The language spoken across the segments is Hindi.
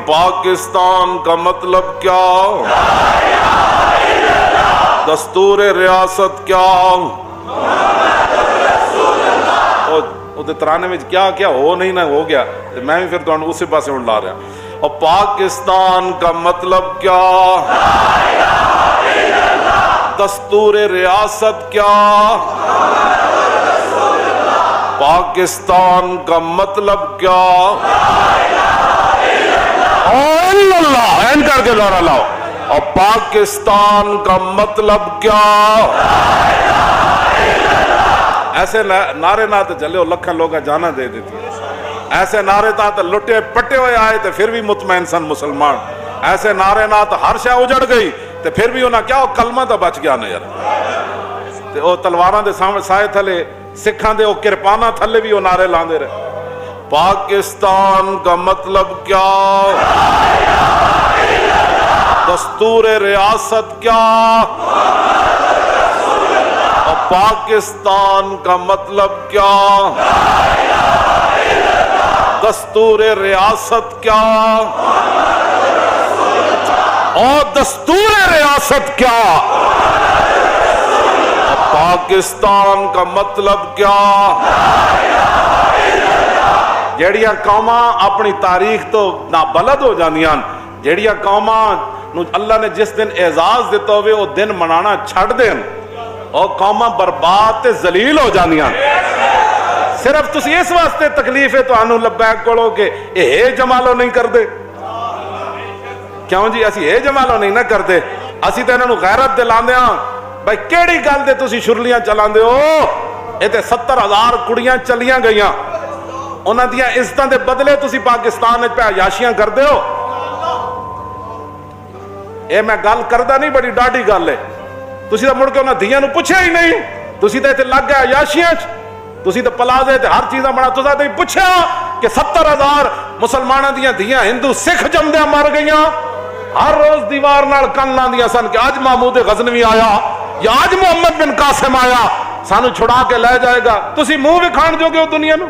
पाकिस्तान का मतलब क्या, दस्तूर रियासत क्या, और तराने में क्या क्या हो नहीं ना हो गया, मैं भी फिर तो उसी पासे ला रहा। और पाकिस्तान का मतलब क्या, दस्तूर रियासत क्या, पाकिस्तान का मतलब क्या, अल्लाह एन करके नारा लाओ। और पाकिस्तान का मतलब क्या, ऐसे नारे ना तो चले लखन लोग जाना दे देती, ऐसे नारे था तो लुटे पटे हुए आए तो फिर भी मुतमैन सन मुसलमान, ऐसे नारे ना तो हर शय उजड़ गई तो फिर भी उन्हें क्या कलमा तो बच गया ना यार। तो तलवारां दे साए थले सिखां दे किरपाना थले भी वो नारे लांदे रहे। पाकिस्तान का मतलब क्या, दस्तूर रियासत क्या, और पाकिस्तान का मतलब क्या, दस्तूर रियासत क्या, और दस्तूर रियासत क्या, पाकिस्तान का मतलब क्या। जेड़िया कौमां अपनी तारीख तो नाबलद हो जांदियां, जेड़िया कौमां अल्लाह ने जिस दिन एजाज दिता होवे वो दिन मनाना छड़ देन, और कौमां बर्बाद ते जलील हो जांदियां। सिर्फ तुसी इस वास्ते तकलीफ है तुहानू लब्बैक कोलो के ए जमालो नहीं करदे, क्यों जी असी ए जमालो नहीं ना करदे, असी तो इन्हां नू गैरत दिलांदे हां। भाई केड़ी गल दे तुसी शुरलियां चलांदे हो, ये ते 70,000 कुड़ियां चलियां गईयां, उन्हां दियां इज्जतां दे बदले तुसी पाकिस्तान विच अयाशियां करदे हो। ये मैं गल करदा नहीं, बड़ी डाढ़ी गल है। तुसी तो मुड़ के उन्हां धियां नू पुछया ही नहीं, तुसी तो इत्थे लग गए अयाशियां च, तुसी तो प्लाजे ते हर चीज़ बना, तुसा तो पुछया कि 70,000 मुसलमानां दियां धियां हिंदू सिख जमदे मर गईयां, हर रोज दीवार नाल कन लांदियां सन कि अज महमूद गजनवी आया या अज मुहम्मद बिन कासिम आया, सानू छुड़ा के लै जाएगा। तुसी मुंह विखाण जोगे हो दुनिया नू,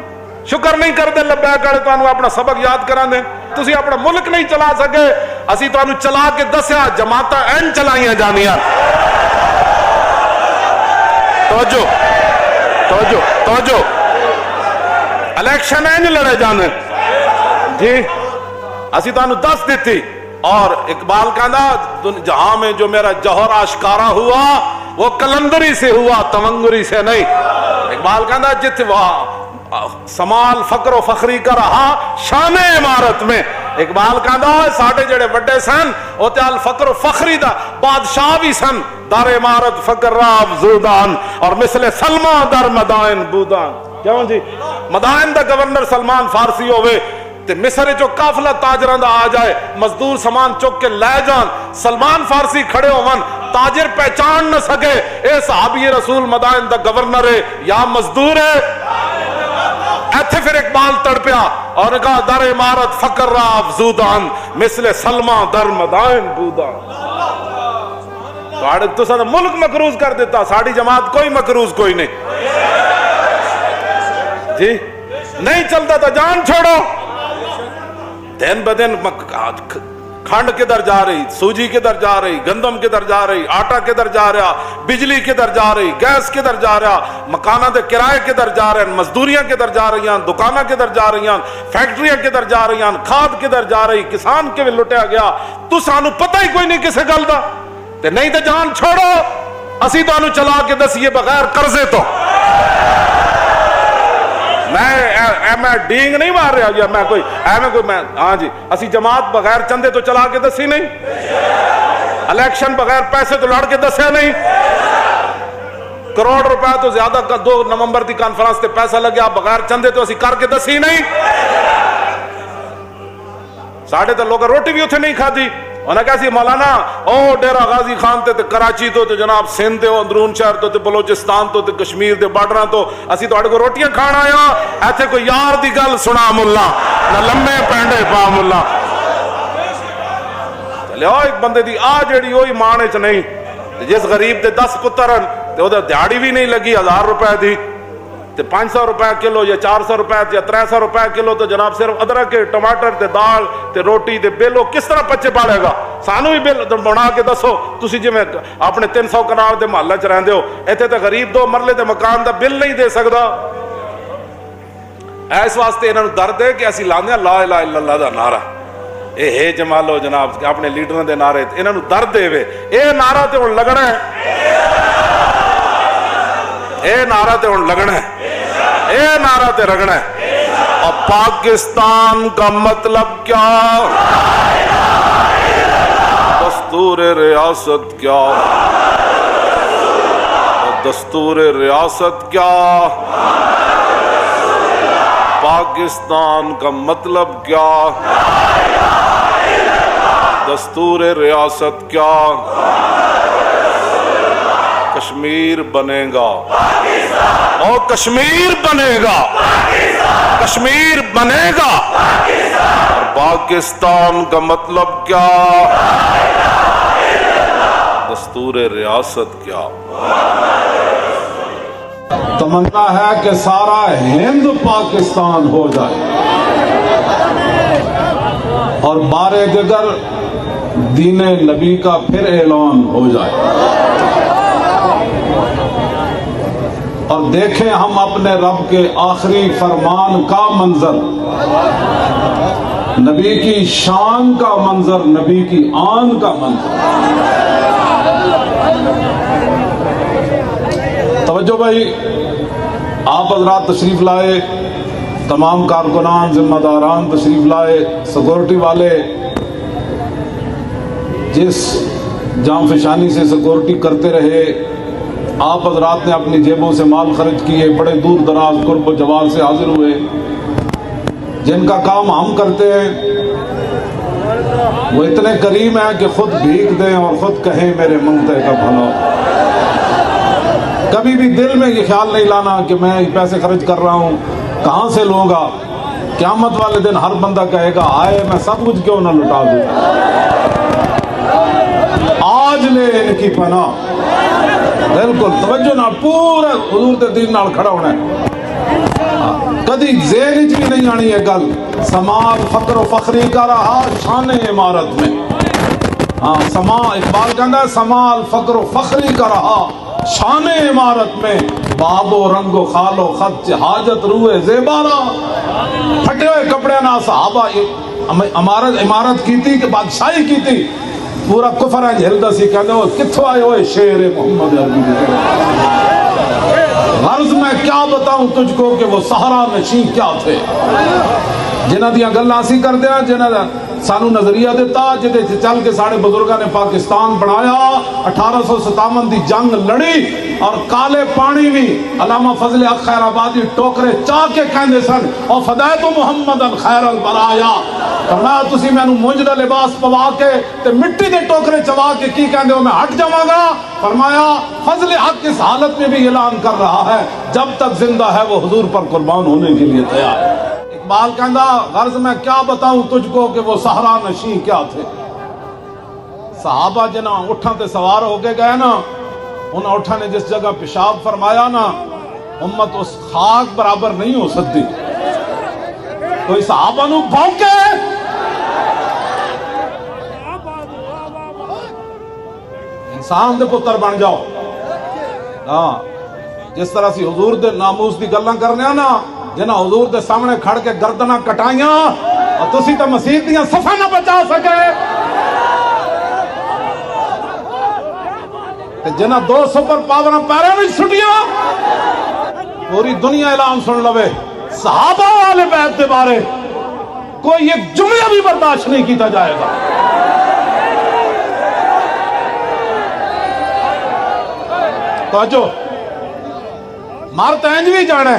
शुक्र नहीं करते लब्बैक वाले तुहानू अपना सबक याद करांदे। तुसी अपना मुल्क नहीं चला सके, असी तुहानू चला के दस्या जमातां एन चलाइयां जानियां। तवज्जो तवज्जो तवज्जो, इलेक्शन एन लड़े जाने जी, असी तुहानू दस दिती। और इकबाल कहना जहां में जो मेरा जौहर आशकारा हुआ वो कलंदरी से हुआ, तमंगुरी से नहीं। इकबाल कहना जित समाल फकरो फखरी का रहा शाने इमारत में। इकबाल कहना साडे जेड़े वड्डे सन वो ते अल फकरो फखरी दा बादशाह भी सन, दर इमारत फकर राव जुदान और मिसले सलमा दर मदाइन बूदान। क्यों जी मदाइन दा गवर्नर सलमान फारसी होवे ते मिस्र जो काफिला ताजरां दा आ जाए, मजदूर सामान चुक के लै जान, सलमान फारसी खड़े होवन, ताजिर पहचान न सके ए सहाबी रसूल मदाइन दा गवर्नर है या मजदूर है। ऐथे फिर इकबाल तड़पिया और कहा दर इमारत फकर राव जुदान मिसले सलमा दर मदाइन बूदान। तुसा मुल्क मकरूज कर देता, साड़ी जमात कोई मकरूज कोई नहीं जी, नहीं चलता तो जान छोड़ो। दिन ब दिन खंड किधर जा रही, सूजी किधर जा रही, गंदम किधर जा रही, आटा किधर जा रहा, बिजली किधर जा रही, गैस किधर जा रहा, मकाना के किराए किधर जा रहे हैं, मजदूरियां किधर जा रही हैं, दुकाना किधर जा रही हैं, फैक्ट्रियां किधर जा रही हैं, खाद किधर जा रही, किसान के लुटिया गया। तू सानू पता ही कोई नहीं किसी गल का, ते नहीं तो जान छोड़ो, असी तुहानू चला के दसीए बगैर कर्जे तो। मैं डींग नहीं मार रहा या मैं कोई एवं कोई मैं, हाँ जी असी जमात बगैर चंदे तो चला के दसी नहीं, इलेक्शन बगैर पैसे तो लड़ के दसिया नहीं, करोड़ रुपया तो ज्यादा 2 नवंबर की कॉन्फ्रेंस से पैसा लग्या बगैर चंदे तो असी करके दसी नहीं। साढ़े तो लोग रोटी भी उथे नहीं खाधी, उन्हें कैसी मौलाना ओ डेरा गाजी खान ते कराची तो जनाब सिंध ते अंदरून शहर तो बलोचिस्तान तो कश्मीर के बार्डर तो असी तुहाडे को रोटियां खाण आया, ऐथे कोई यार दी गल सुना मुल्ला ना लम्मे पैंडे पा मुल्ला। चलो एक बंदे दी आ जेड़ी ओही मान च नहीं, जिस गरीब दे 10 पुत्र ते ओदा दिहाड़ी भी नहीं लगी 1000 रुपए दी, तो 500 रुपए किलो या 400 रुपए या 300 रुपए किलो तो जनाब सिर्फ अदरक के टमाटर ते दाल ते रोटी ते बिल किस तरह बच्चे पालेगा? सानू भी बिल बना के दसो। तुसी जिवें अपने 300 कनाल के महल्ले च रहिंदे हो, इत्थे तो गरीब 2 मरले के मकान का बिल नहीं दे सकता। इस वास्ते इन्हों दर्द है कि असीं लाने ला इलाहा इल्लल्लाह दा नारा, ये है जमालो जनाब अपने लीडरों के नारे, इन्हों दर्द देवे। ये नारा तो हुण लगना है, ये नारा तो हुण लगना है, ये नारा ते रगना है। और पाकिस्तान का मतलब क्या? दस्तूर रियासत क्या? दस्तूर रियासत क्या? पाकिस्तान का मतलब क्या? दस्तूर रियासत क्या? कश्मीर बनेगा और कश्मीर बनेगा, कश्मीर बनेगा। और पाकिस्तान का मतलब क्या? दस्तूर रियासत क्या? तमन्ना है कि सारा हिंद पाकिस्तान हो जाए और बारे दिगर दीने नबी का फिर ऐलान हो जाए और देखें हम अपने रब के आखिरी फरमान का मंजर, नबी की शान का मंजर, नबी की आन का मंजर। तवज्जो भाई, आप हजरात तशरीफ लाए, तमाम कारकुनान जिम्मेदारान तशरीफ लाए, सिक्योरिटी वाले जिस जांफिशानी से सिक्योरिटी करते रहे, आप हजरात ने अपनी जेबों से माल खर्च किए, बड़े दूर दराज कुर्ब जवार से हाजिर हुए। जिनका काम हम करते हैं वो इतने करीम हैं कि खुद भीख दें और खुद कहें मेरे मंगते का भला। कभी भी दिल में ये ख्याल नहीं लाना कि मैं पैसे खर्च कर रहा हूँ, कहाँ से लूँगा। क़यामत वाले दिन हर बंदा कहेगा आए मैं सब कुछ क्यों ना लुटा दूँ। आज ले इनकी पनाह, बिल्कुल तवज्जो ना, पूरे हुजूर दे दीन नाल खड़ा होना है। कदी ज़हन च भी नहीं आनी है गल समाल फक्र फखरी का रहा शान इमारत में। हाँ, समा इकबाल कहता है समाल फक्र फखरी का रहा शान इमारत में, बाबो रंगो खालो खत हाजत रूए ज़ेबारा। फटे हुए कपड़े ना सहाबा इमारत की थी कि बादशाही की थी, पूरा कुफर झेलता सी कहते हो कित्थों आए हो शेर मोहम्मद अरबी। गर्ज मैं क्या बताऊं तुझको कि वो सहारा नशी क्या थे, जिन्हां दियां गल्लां असीं करदे हां, जिन्हां दा सानू नजरिया दिता, जिहदे च चल के साडे बुजुर्गां ने पाकिस्तान बनाया। 1857 दी जंग लड़ी और काले पानी भी अलामा फजल हक खैराबादी टोकरे चाह के कहंदे सन और फदाए तो मोहम्मद अल खैर अल बराया। फरमाया तुसी मैनू मुंज दा लिबास पवा के ते मिट्टी दे टोकरे चवा के की कहंदे हो मैं हट जावांगा। फरमाया फजल हक इस हालत में भी ऐलान कर रहा है जब तक जिंदा है वो हुजूर पर कुर्बान होने के लिए तैयार है। इकबाल कहंदा गर्ज मैं क्या बताऊं तुझको कि वो सहारा नशी क्या थे। सहाबा जिन्हां उठां ते सवार होके गए ना, उन उठां ने जिस जगह पेशाब फरमाया ना, उम्मत उस खाक बराबर नहीं हो सकती। कोई सहाबा नू भौंके, इंसान दे पुत्र बन जाओ। हाँ, जिस तरह से हुजूर दे नामूस दी गल्लां करने ना, जिन्हां हुजूर दे सामने खड़ के गर्दना कटाइयां और तुसी तो मसीह दियां सफा ना बचा सके, जिन्हां 2 सुपर पावर पैरों में सुटियां, पूरी दुनिया ऐलान सुन लवे सहाबा वाले बैत के बारे कोई एक जुमला भी बर्दाश्त नहीं किया जाएगा। तो जो मार तंज भी जाने,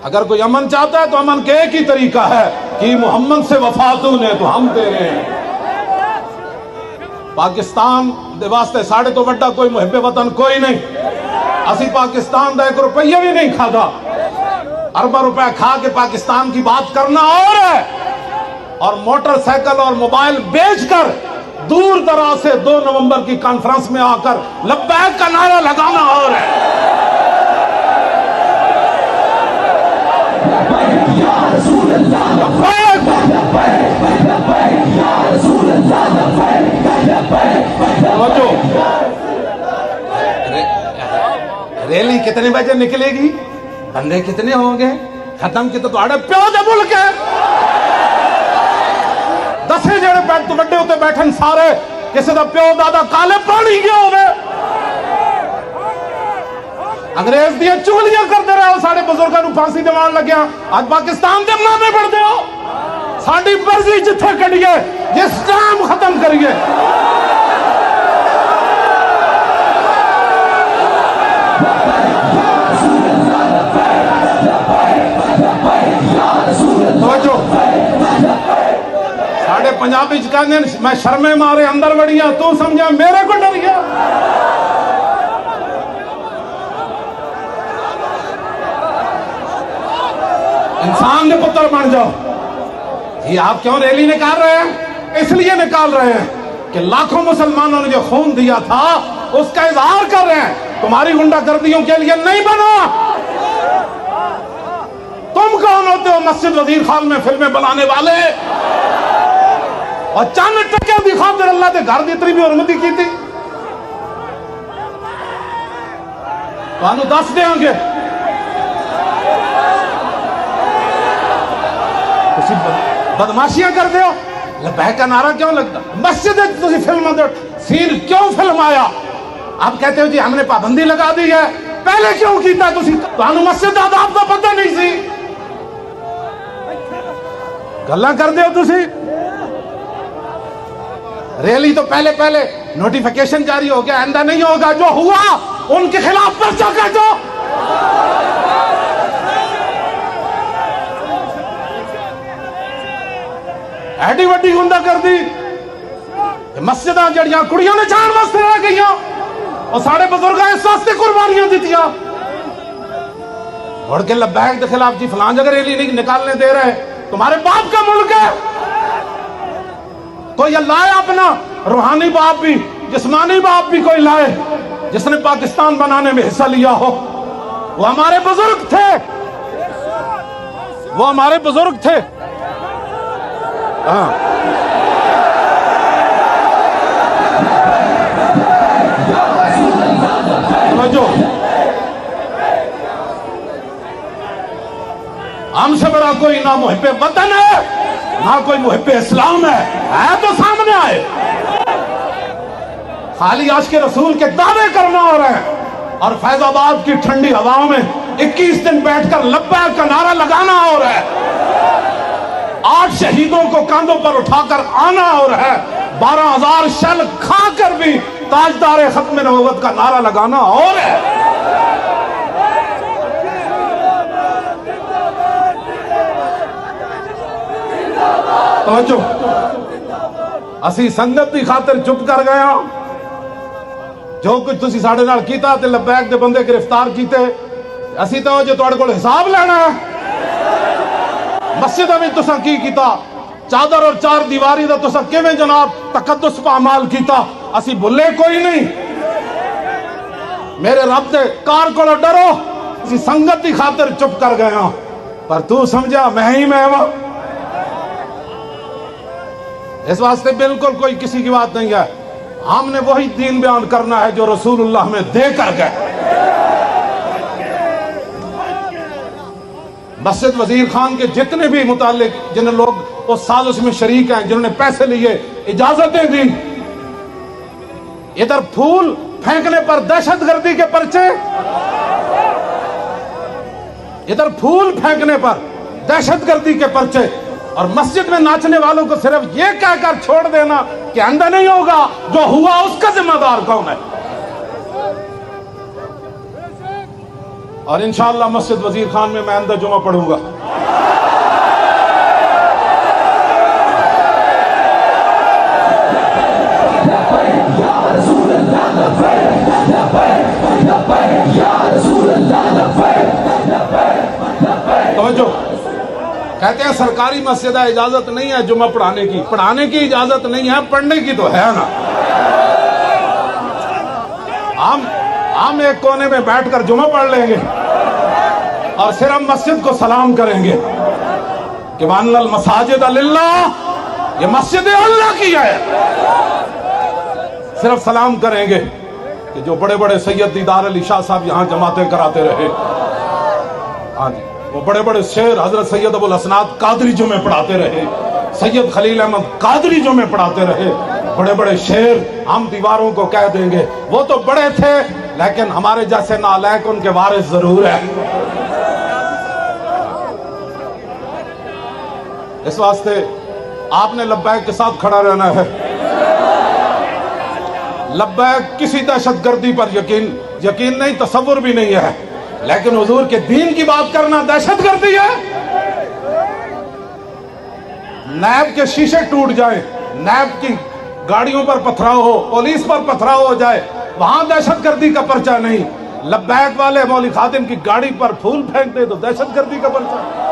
अगर कोई अमन चाहता है तो अमन के एक ही तरीका है कि मोहम्मद से वफा तूने तो हम दे रहे हैं। पाकिस्तान दे वास्ते साढ़े तो बड़ा कोई मुहिब्बे वतन कोई नहीं। असी पाकिस्तान का 1 रुपया भी नहीं खाता, अरबा रुपया खा के पाकिस्तान की बात करना और है, और मोटरसाइकिल और मोबाइल बेचकर दूर दराज से 2 नवंबर की कॉन्फ्रेंस में आकर लब्बैक का नारा लगाना और है। बजे निकलेगी, बंदे कितने होंगे, खत्म किते तो प्यो दे मुल्क है। 10 जेड़े बैठ तो बड़े उत्ते बैठन सारे किसी का प्यो दादा काले पानी गया होवे। अंग्रेज दियां चुगलियां करते रहे हो, साढ़े बुजुर्गों को फांसी दिवान लग्या, आज पाकिस्तान के मामे पढ़ते हो। साड़ी मर्जी जिथे कढ़िए, जिस टाइम खत्म करिए। साढ़े पंजाबी च कहते हैं, मैं शर्मे मारे अंदर वड़िया, तू समझा मेरे को डर गया। इंसान के पुत्र बन जाओ। ये आप क्यों रैली निकाल रहे हैं? इसलिए निकाल रहे हैं कि लाखों मुसलमानों ने जो खून दिया था उसका इजहार कर रहे हैं। तुम्हारी गुंडागर्दियों के लिए नहीं बना। तुम कौन होते हो मस्जिद वजीर खान में फिल्में बनाने वाले? और चंद टके की खातिर अल्लाह के घर की इतनी भी हुरमती की थी। तो दस देंगे बदमाशियां करते हो। लबैक का नारा क्यों लगता? मस्जिद फिल्म सीन क्यों फिल्म आया? आप कहते हो जी हमने पाबंदी लगा दी है, पहले क्यों किया? मस्जिद आदाब का पता नहीं सी, गल्लां करते हो तुसी। रैली तो पहले पहले नोटिफिकेशन जारी हो गया, आइंदा नहीं होगा। जो हुआ उनके खिलाफ पर्चा काटो। एडी वड्डी गुंडा कर दी। मस्जिद जड़ियां कुड़ियों ने जान वास्ते रह गई और साढ़े बुजुर्गों इस वास्ते कुर्बानियां दी। उड़ के लबैक के खिलाफ जी फलां जगह रैली नहीं निकालने दे रहे। तुम्हारे बाप का मुल्क है। कोई लाए अपना रूहानी बाप भी, जिस्मानी बाप भी कोई लाए जिसने पाकिस्तान बनाने में हिस्सा लिया हो। वो हमारे बुजुर्ग थे, वो हमारे बुजुर्ग थे। हाँ, समझो, हमसे बड़ा कोई ना मुहिब्बे वतन है ना कोई मुहिब्बे इस्लाम है तो सामने आए। खाली आज के रसूल के दावे करना हो रहे हैं और फैजाबाद की ठंडी हवाओं में 21 दिन बैठकर लब्बैक का नारा लगाना हो रहा है। 8 शहीदों को कांधों पर उठाकर आना हो रहा है। 12,000 शल खाकर भी ताजदार खत्म नबूवत का नारा लगाना हो रहा है। तो असी संगत की खातिर चुप कर गया। जो कुछ तुसी साडे नाल कीता ते लबैक दे बंदे गिरफ्तार कीते, असी तो जो तुहाडे कोल हिसाब लेना है। मस्जिद में तुसा की कीता, चादर और 4 दीवारी दा तुसा किवें जनाब तकद्दुस पामाल कीता, असी भुले कोई नहीं। मेरे रब दे कार कोलों डरो। असी संगत की खातिर चुप कर गए, पर तू समझा मैं ही मैं वा। इस वास्ते बिल्कुल कोई किसी की बात नहीं है। हमने वही दीन बयान करना है जो रसूलुल्लाह में दे कर गए। मस्जिद वजीर खान के जितने भी मुतालिक जिन लोग उस साजिश में शरीक हैं, जिन्होंने पैसे लिए, इजाजतें दी, इधर फूल फेंकने पर दहशतगर्दी के पर्चे, इधर फूल फेंकने पर दहशतगर्दी के पर्चे, और मस्जिद में नाचने वालों को सिर्फ ये कहकर छोड़ देना कि आइंदा नहीं होगा। जो हुआ उसका जिम्मेदार कौन है? और इंशाअल्लाह मस्जिद वजीर खान में मैं आइंदा जुमा पढ़ूंगा। तो कहते हैं सरकारी मस्जिद है, इजाजत नहीं है जुमा पढ़ाने की। पढ़ाने की इजाजत नहीं है, पढ़ने की तो है ना। हम एक कोने में बैठकर जुमा पढ़ लेंगे और फिर हम मस्जिद को सलाम करेंगे कि वन्नल मसाजिद लिल्लाह, ये मस्जिद अल्लाह की है। सिर्फ सलाम करेंगे। कि जो बड़े बड़े सैयद दीदार अली शाह साहब यहाँ जमातें कराते रहे, हाँ जी, वो बड़े बड़े शेर हजरत सैयद अबुल हसनात कादरी जो में पढ़ाते रहे, सैयद खलील अहमद कादरी जो में पढ़ाते रहे, बड़े बड़े शेर हम दीवारों को कह देंगे। वो तो बड़े थे, लेकिन हमारे जैसे नालायक उनके वारिस जरूर है। इस वास्ते आपने लब्बैक के साथ खड़ा रहना है। लब्बैक किसी दहशतगर्दी पर यकीन नहीं, तसव्वुर भी नहीं है, लेकिन हुजूर के दीन की बात करना दहशतगर्दी है। नैब के शीशे टूट जाए, नैब की गाड़ियों पर पथराव हो, पुलिस पर पथराव हो जाए, वहां दहशतगर्दी का पर्चा नहीं। लब्बैक वाले मौली खादिम की गाड़ी पर फूल फेंक दे तो दहशतगर्दी का पर्चा।